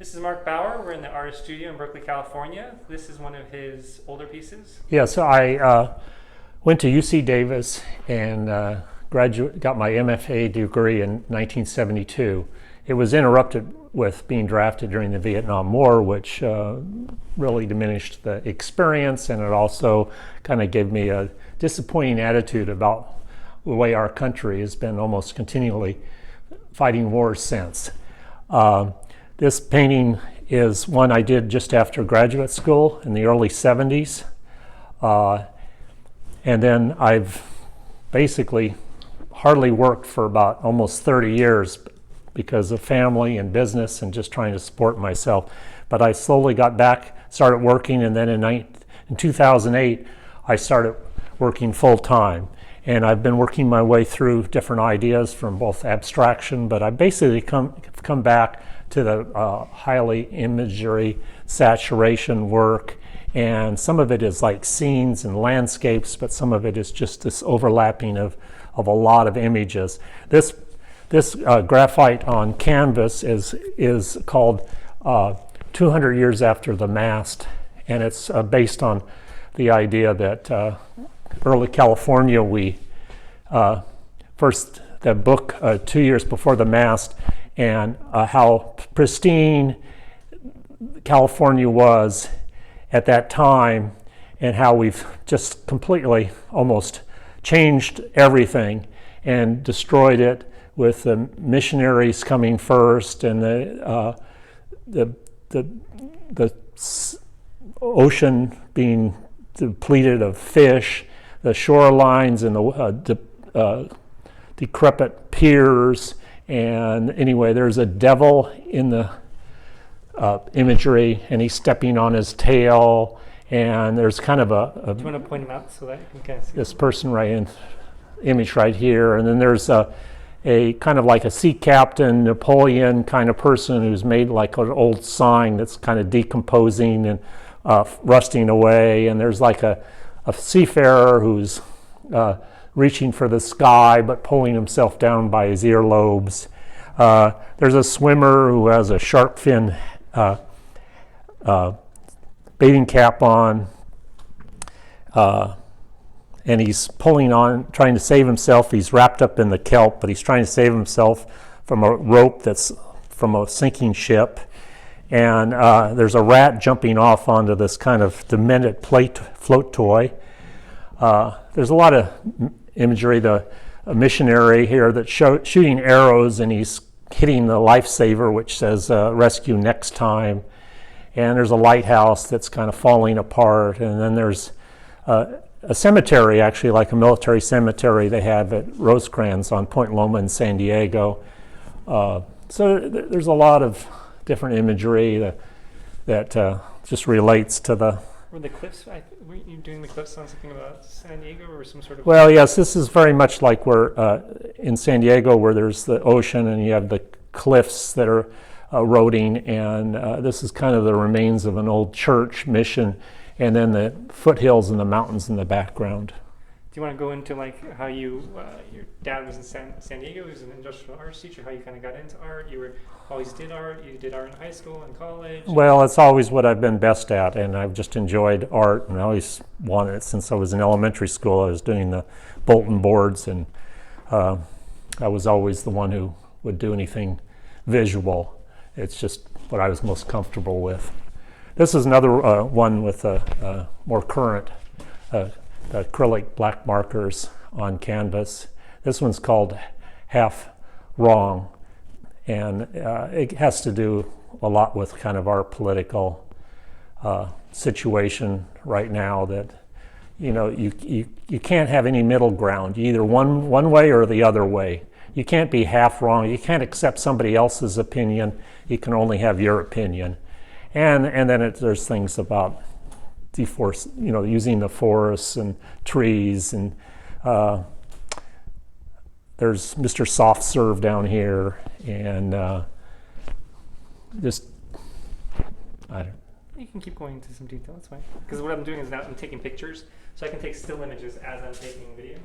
This is Mark Bauer. We're in the artist studio in Berkeley, California. This is one of his older pieces. Yeah, so I went to UC Davis and got my MFA degree in 1972. It was interrupted with being drafted during the Vietnam War, which really diminished the experience, and it also kind of gave me a disappointing attitude about the way our country has been almost continually fighting wars since. This painting is one I did just after graduate school in the early 70s. And then I've basically hardly worked for about almost 30 years because of family and business and just trying to support myself. But I slowly got back, started working, and then in 2008, I started working full time. And I've been working my way through different ideas from both abstraction, but I basically come back to the highly imagery saturation work, and some of it is like scenes and landscapes, but some of it is just this overlapping of a lot of images. This graphite on canvas is called 200 Years After the Mast, and it's based on the idea that early California, first the book 2 years before the mast, and how pristine California was at that time, and how we've just completely almost changed everything and destroyed it with the missionaries coming first, and the ocean being depleted of fish, the shorelines and the decrepit piers. And anyway, there's a devil in the imagery, and he's stepping on his tail, and there's kind of a Do you want to point him out so that you can kind of see this person right in image right here, and then there's a kind of like a sea captain Napoleon kind of person who's made like an old sign that's kind of decomposing and rusting away, and there's like a seafarer who's reaching for the sky but pulling himself down by his earlobes. There's a swimmer who has a shark fin bathing cap on, and he's pulling on, trying to save himself. He's wrapped up in the kelp, but he's trying to save himself from a rope that's from a sinking ship. And there's a rat jumping off onto this kind of demented float toy. There's a lot of imagery. A missionary here that's shooting arrows, and he's hitting the lifesaver, which says rescue next time. And there's a lighthouse that's kind of falling apart. And then there's a cemetery, actually like a military cemetery they have at Rosecrans on Point Loma in San Diego. So there's a lot of different imagery that just relates to the... Were the cliffs, were you doing the cliffs on something about San Diego or some sort of... Well, yes, this is very much like we're in San Diego, where there's the ocean and you have the cliffs that are eroding, and this is kind of the remains of an old church mission, and then the foothills and the mountains in the background. Do you want to go into like how your dad was in San Diego, he was an industrial arts teacher, how you kind of got into art? You did art in high school and college? Well, it's always what I've been best at, and I've just enjoyed art, and I always wanted it since I was in elementary school. I was doing the bulletin boards, and I was always the one who would do anything visual. It's just what I was most comfortable with. This is another one with more current acrylic black markers on canvas. This one's called Half Wrong, and it has to do a lot with kind of our political situation right now, that you can't have any middle ground. You either one way or the other way. You can't be half wrong. You can't accept somebody else's opinion. You can only have your opinion. And then there's things about using the forests and trees, and there's Mr. Soft Serve down here, and just I don't. You can keep going into some detail. That's fine. Because what I'm doing is now I'm taking pictures, so I can take still images as I'm taking video.